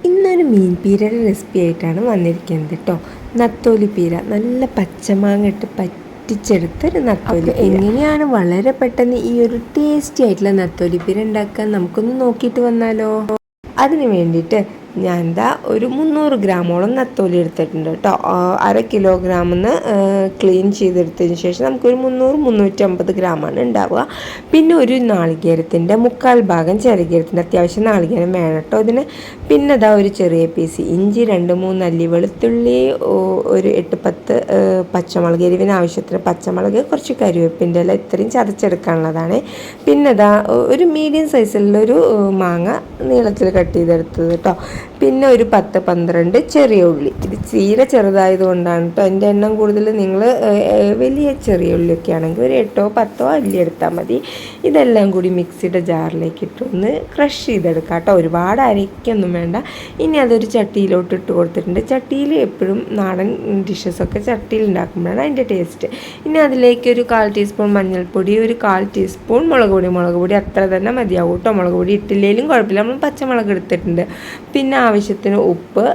ഇന്നൊരു മീൻ പീരയുടെ റെസിപ്പി ആയിട്ടാണ് വന്നിരിക്കുന്നത് കേട്ടോ. നത്തോലി പീര നല്ല പച്ചമാങ്ങ ഇട്ട് പറ്റിച്ചെടുത്തൊരു നത്തോലി. എങ്ങനെയാണ് വളരെ പെട്ടെന്ന് ഈ ഒരു ടേസ്റ്റി ആയിട്ടുള്ള നത്തോലി പീര ഉണ്ടാക്കാൻ നമുക്കൊന്ന് നോക്കിയിട്ട് വന്നാലോ. അതിന് വേണ്ടിയിട്ട് ഞാൻ എന്താ ഒരു 300 ഗ്രാമോളം നത്തോലി എടുത്തിട്ടുണ്ട് കേട്ടോ. 1/2 കിലോഗ്രാമെന്ന് ക്ലീൻ ചെയ്തെടുത്തതിന് ശേഷം നമുക്കൊരു 300-350 ഗ്രാമാണ് ഉണ്ടാവുക. പിന്നെ ഒരു നാളികേരത്തിൻ്റെ 1/4 ഭാഗം ചെറുകീരത്തിൻ്റെ അത്യാവശ്യം നാളികേരം വേണം കേട്ടോ ഇതിന്. പിന്നെ അതാ ഒരു ചെറിയ പീസ് ഇഞ്ചി, 2-3 അല്ലി വെളുത്തുള്ളി, ഒരു 8-10 പച്ചമുളക്, എരിവിന് ആവശ്യത്തിന് പച്ചമുളക്, കുറച്ച് കരിവേപ്പിൻ്റെ ഇല, ഇത്രയും ചതച്ചെടുക്കാനുള്ളതാണ്. പിന്നെ അതാ ഒരു മീഡിയം സൈസിലുള്ളൊരു മാങ്ങ നീളത്തിൽ കട്ട് ചെയ്തെടുത്തത് കേട്ടോ. പിന്നെ ഒരു 10-12 ചെറിയ ഉള്ളി. ഇത് തീരെ ചെറുതായതുകൊണ്ടാണ് കേട്ടോ. എൻ്റെ എണ്ണം കൂടുതൽ നിങ്ങൾ വലിയ ചെറിയ ഉള്ളിയൊക്കെ ആണെങ്കിൽ ഒരു 8-10 അല്ലി എടുത്താൽ മതി. ഇതെല്ലാം കൂടി മിക്സിയുടെ ജാറിലേക്ക് ഇട്ടൊന്ന് ക്രഷ് ചെയ്തെടുക്കാം കേട്ടോ. ഒരുപാട് അരയ്ക്കൊന്നും വേണ്ട. ഇനി അതൊരു ചട്ടിയിലോട്ട് ഇട്ട് കൊടുത്തിട്ടുണ്ട്. ചട്ടിയിൽ എപ്പോഴും നാടൻ ഡിഷസൊക്കെ ചട്ടിയിൽ ഉണ്ടാക്കുമ്പോഴാണ് അതിൻ്റെ ടേസ്റ്റ്. ഇനി അതിലേക്ക് ഒരു 1/4 ടീസ്പൂൺ മഞ്ഞൾപ്പൊടി, ഒരു 1/4 ടീസ്പൂൺ മുളക് പൊടി അത്ര തന്നെ മതിയാവും കേട്ടോ. മുളക് പൊടി ഇട്ടില്ലെങ്കിലും കുഴപ്പമില്ല, നമ്മൾ പച്ചമുളക് എടുത്തിട്ടുണ്ട്. പിന്നെ ആവശ്യത്തിന് ഉപ്പ്,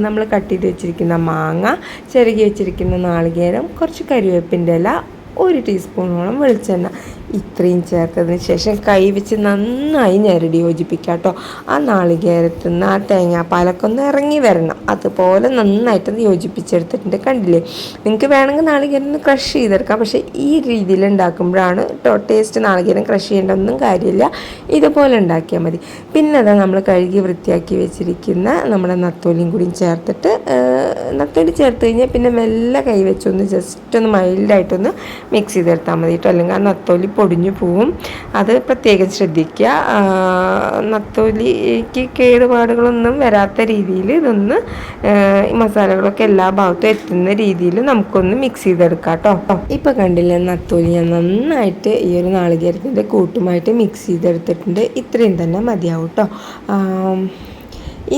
നമ്മൾ കട്ട് ചെയ്ത് വെച്ചിരിക്കുന്ന മാങ്ങ, ചിരകി വെച്ചിരിക്കുന്ന നാളികേരം, കുറച്ച് കരിവേപ്പിൻ്റെ ഇല, 1 ടീസ്പൂണോളം വെളിച്ചെണ്ണ, ഇത്രയും ചേർത്തതിന് ശേഷം കൈ വെച്ച് നന്നായി ഞെരടി യോജിപ്പിക്കുക കേട്ടോ. ആ നാളികേരത്തിൽ നിന്ന് ആ തേങ്ങാപ്പാലൊക്കെ ഒന്ന് ഇറങ്ങി വരണം. അതുപോലെ നന്നായിട്ട് യോജിപ്പിച്ചെടുത്തിട്ടുണ്ട്. കണ്ടില്ലേ, നിങ്ങൾക്ക് വേണമെങ്കിൽ നാളികേരം ഒന്ന് ക്രഷ് ചെയ്തെടുക്കാം. പക്ഷേ ഈ രീതിയിൽ ഉണ്ടാക്കുമ്പോഴാണ് കേട്ടോ ടേസ്റ്റ്. നാളികേരം ക്രഷ് ചെയ്യേണ്ട ഒന്നും കാര്യമില്ല, ഇതുപോലെ ഉണ്ടാക്കിയാൽ മതി. പിന്നെ അതാ നമ്മൾ കഴുകി വൃത്തിയാക്കി വെച്ചിരിക്കുന്ന നമ്മുടെ നത്തോലിയും കൂടിയും ചേർത്തിട്ട്, നത്തോലി ചേർത്ത് കഴിഞ്ഞാൽ പിന്നെ മെല്ലെ കൈ വെച്ചൊന്ന് ജസ്റ്റ് ഒന്ന് മൈൽഡായിട്ടൊന്ന് മിക്സ് ചെയ്തെടുത്താൽ മതി കേട്ടോ. അല്ലെങ്കിൽ ആ നത്തോലി പൊടിഞ്ഞു പോവും. അത് പ്രത്യേകം ശ്രദ്ധിക്കുക. നത്തോലിക്ക് കേടുപാടുകളൊന്നും വരാത്ത രീതിയിൽ ഇതൊന്ന് മസാലകളൊക്കെ എല്ലാ ഭാഗത്തും എത്തുന്ന രീതിയിൽ നമുക്കൊന്ന് മിക്സ് ചെയ്തെടുക്കാം കേട്ടോ. ഇപ്പം കണ്ടില്ലേ, നത്തോലി ഞാൻ നന്നായിട്ട് ഈ ഒരു നാളികേരത്തിൻ്റെ കൂട്ടുമായിട്ട് മിക്സ് ചെയ്തെടുത്തിട്ടുണ്ട്. ഇത്രയും തന്നെ മതിയാവും കേട്ടോ.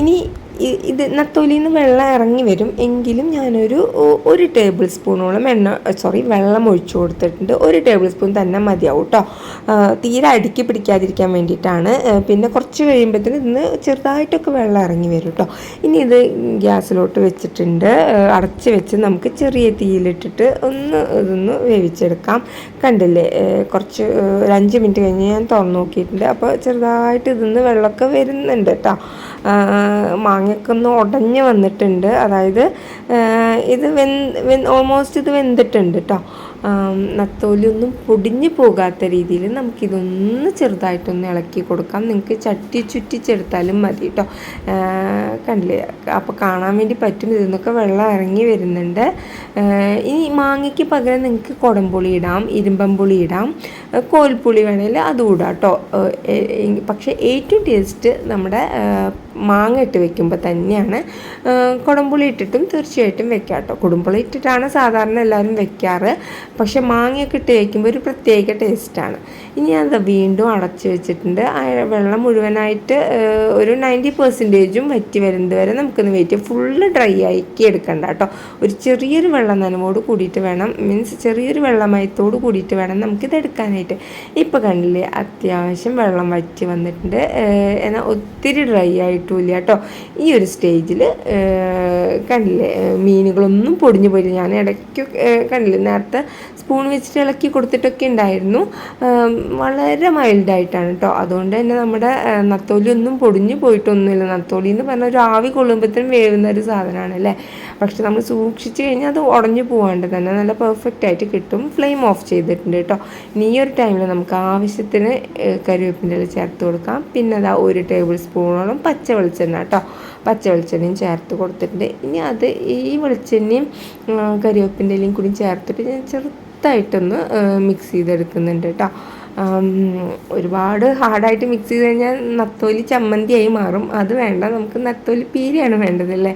ഇനി ഇത് നത്തോലിയിൽ നിന്ന് വെള്ളം ഇറങ്ങി വരും. എങ്കിലും ഞാനൊരു 1 ടേബിൾ സ്പൂണോളം വെള്ളം ഒഴിച്ചു കൊടുത്തിട്ടുണ്ട്. 1 ടേബിൾ സ്പൂൺ തന്നെ മതിയാവും കേട്ടോ. തീരെ അടുക്കി പിടിക്കാതിരിക്കാൻ വേണ്ടിയിട്ടാണ്. പിന്നെ കുറച്ച് കഴിയുമ്പോഴത്തേന് ഇതിന് ചെറുതായിട്ടൊക്കെ വെള്ളം ഇറങ്ങി വരും കേട്ടോ. ഇനി ഇത് ഗ്യാസിലോട്ട് വെച്ചിട്ടുണ്ട്. അടച്ച് വെച്ച് നമുക്ക് ചെറിയ തീയിലിട്ടിട്ട് ഇതൊന്ന് വേവിച്ചെടുക്കാം. കണ്ടില്ലേ, കുറച്ച് 5 മിനിറ്റ് കഴിഞ്ഞ് ഞാൻ തുറന്ന് നോക്കിയിട്ടുണ്ട്. അപ്പോൾ ചെറുതായിട്ട് ഇതിന്ന് വെള്ളമൊക്കെ വരുന്നുണ്ട് കേട്ടോ. മാങ്ങയൊക്കെ ഒന്ന് ഉടഞ്ഞ് വന്നിട്ടുണ്ട്. അതായത് ഇത് ഓൾമോസ്റ്റ് ഇത് വെന്തിട്ടുണ്ട് കേട്ടോ. നത്തോലി ഒന്നും പൊടിഞ്ഞു പോകാത്ത രീതിയിൽ നമുക്കിതൊന്ന് ചെറുതായിട്ടൊന്ന് ഇളക്കി കൊടുക്കാം. നിങ്ങൾക്ക് ചട്ടി ചുറ്റിച്ചെടുത്താലും മതി കേട്ടോ. കണ്ടില്ലേ, അപ്പോൾ കാണാൻ വേണ്ടി പറ്റും. ഇതിന്നൊക്കെ വെള്ളം ഇറങ്ങി വരുന്നുണ്ട്. ഇനി മാങ്ങയ്ക്ക് പകരം നിങ്ങൾക്ക് കുടംപുളി ഇടാം, ഇരുമ്പമ്പുളി ഇടാം, കോൽപ്പുളി വേണമെങ്കിൽ അതും ഇടാം കേട്ടോ. പക്ഷേ ഏറ്റവും ടേസ്റ്റ് നമ്മുടെ മാങ്ങ ഇട്ട് വെക്കുമ്പോൾ തന്നെയാണ്. കുടംപുളി ഇട്ടിട്ടും തീർച്ചയായിട്ടും വെക്കാം കേട്ടോ. കുടംപുളി ഇട്ടിട്ടാണ് സാധാരണ എല്ലാവരും വെക്കാറ്. പക്ഷെ മാങ്ങയൊക്കെ ഇട്ട് വയ്ക്കുമ്പോൾ ഒരു പ്രത്യേക ടേസ്റ്റാണ്. ഇനി അത് വീണ്ടും അടച്ച് വെച്ചിട്ടുണ്ട്. വെള്ളം മുഴുവനായിട്ട് ഒരു 90% വറ്റി വരുന്നത് വരെ നമുക്കൊന്ന് വെയിറ്റ് ചെയ്യാം. ഫുള്ള് ഡ്രൈ ആക്കി എടുക്കണ്ട കേട്ടോ. ഒരു ചെറിയൊരു വെള്ളം നനവോട് കൂടിയിട്ട് വേണം, മീൻസ് ചെറിയൊരു വെള്ളമയത്തോട് കൂടിയിട്ട് വേണം നമുക്കിത് എടുക്കാനായിട്ട്. ഇപ്പോൾ കണ്ടില്ലേ, അത്യാവശ്യം വെള്ളം വറ്റി വന്നിട്ടുണ്ട്. എന്നാൽ ഒത്തിരി ഡ്രൈ ആയിട്ടില്ല കേട്ടോ. ഈ ഒരു സ്റ്റേജിൽ കണ്ടില്ലേ, മീനുകളൊന്നും പൊടിഞ്ഞു പോയില്ല. ഞാൻ ഇടയ്ക്ക് കണ്ടില്ലേ, നേരത്തെ സ്പൂൺ വെച്ചിട്ട് ഇളക്കി കൊടുത്തിട്ടൊക്കെ ഉണ്ടായിരുന്നു. വളരെ മൈൽഡായിട്ടാണ് കേട്ടോ. അതുകൊണ്ട് തന്നെ നമ്മുടെ നത്തോലി ഒന്നും പൊടിഞ്ഞു പോയിട്ടൊന്നുമില്ല. നത്തോലി എന്ന് പറഞ്ഞാൽ ഒരു ആവി കൊള്ളുമ്പോഴത്തേനും വേവുന്ന ഒരു സാധനമാണ് അല്ലേ. പക്ഷെ നമ്മൾ സൂക്ഷിച്ച് കഴിഞ്ഞാൽ അത് ഉടഞ്ഞു പോകാണ്ട് തന്നെ നല്ല പെർഫെക്റ്റ് ആയിട്ട് കിട്ടും. ഫ്ലെയിം ഓഫ് ചെയ്തിട്ടുണ്ട് കേട്ടോ. ഇനി ഈ ഒരു ടൈമിൽ നമുക്ക് ആവശ്യത്തിന് കരിവേപ്പിൻ്റെ ഇല ചേർത്ത് കൊടുക്കാം. പിന്നെ അതാ 1 ടേബിൾ സ്പൂണോളം പച്ച വെളിച്ചെണ്ണ കേട്ടോ. പച്ച വെളിച്ചെണ്ണയും ചേർത്ത് കൊടുത്തിട്ടുണ്ട്. ഇനി അത് ഈ വെളിച്ചെണ്ണയും കരിവേപ്പിൻ്റെ ഇലയും കൂടി ചേർത്തിട്ട് ഞാൻ ചെറുതായിട്ടൊന്ന് മിക്സ് ചെയ്തെടുക്കുന്നുണ്ട് കേട്ടോ. ഒരുപാട് ഹാർഡായിട്ട് മിക്സ് ചെയ്ത് കഴിഞ്ഞാൽ നത്തോലി ചമ്മന്തിയായി മാറും. അത് വേണ്ട, നമുക്ക് നത്തോലി പീരയാണ് വേണ്ടതല്ലേ.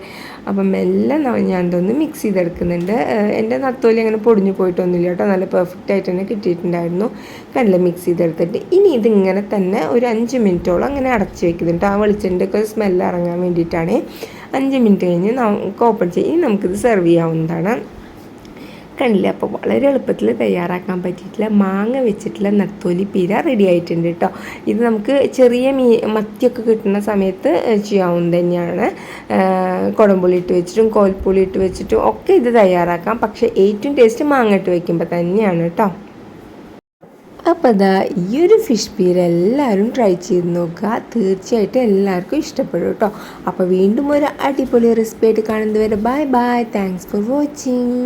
അപ്പം മെല്ലെ ഞാൻ ഇതൊന്ന് മിക്സ് ചെയ്തെടുക്കുന്നുണ്ട്. എൻ്റെ നത്തോലി അങ്ങനെ പൊടിഞ്ഞു പോയിട്ടൊന്നുമില്ല കേട്ടോ. നല്ല പെർഫെക്റ്റ് ആയിട്ട് തന്നെ കിട്ടിയിട്ടുണ്ടായിരുന്നു. കണ്ടില്ല, മിക്സ് ചെയ്തെടുത്തിട്ട് ഇനി ഇതിങ്ങനെ തന്നെ ഒരു 5 മിനിറ്റോളം അങ്ങനെ അടച്ച് വെക്കുന്നുണ്ട്. ആ വെളിച്ചെണ്ണൻ്റെ ഒക്കെ സ്മെല്ല് ഇറങ്ങാൻ വേണ്ടിയിട്ടാണ്. 5 മിനിറ്റ് കഴിഞ്ഞ് നമുക്ക് ഓപ്പൺ ചെയ്യും. ഇനി നമുക്കിത് സെർവ് ചെയ്യാവുന്നതാണ്. കണ്ടില്ലേ, അപ്പോൾ വളരെ എളുപ്പത്തിൽ തയ്യാറാക്കാൻ പറ്റിയിട്ടുള്ള മാങ്ങ വെച്ചിട്ടുള്ള നത്തോലി പീര റെഡി ആയിട്ടുണ്ട് കേട്ടോ. ഇത് നമുക്ക് ചെറിയ മത്തിയൊക്കെ കിട്ടുന്ന സമയത്ത് ചെയ്യാവുന്നത് തന്നെയാണ്. കുടംപുളി ഇട്ട് വെച്ചിട്ടും കോൽപ്പുളി ഇട്ട് വെച്ചിട്ടും ഒക്കെ ഇത് തയ്യാറാക്കാം. പക്ഷേ ഏറ്റവും ടേസ്റ്റ് മാങ്ങ ഇട്ട് വയ്ക്കുമ്പോൾ തന്നെയാണ് കേട്ടോ. അപ്പോൾ അതാ ഈ ഒരു ഫിഷ് പീര എല്ലാവരും ട്രൈ ചെയ്ത് നോക്കുക. തീർച്ചയായിട്ടും എല്ലാവർക്കും ഇഷ്ടപ്പെടും കേട്ടോ. അപ്പോൾ വീണ്ടും ഒരു അടിപൊളി റെസിപ്പി ആയിട്ട് കാണുന്നത് വരെ bye bye. Thanks for watching.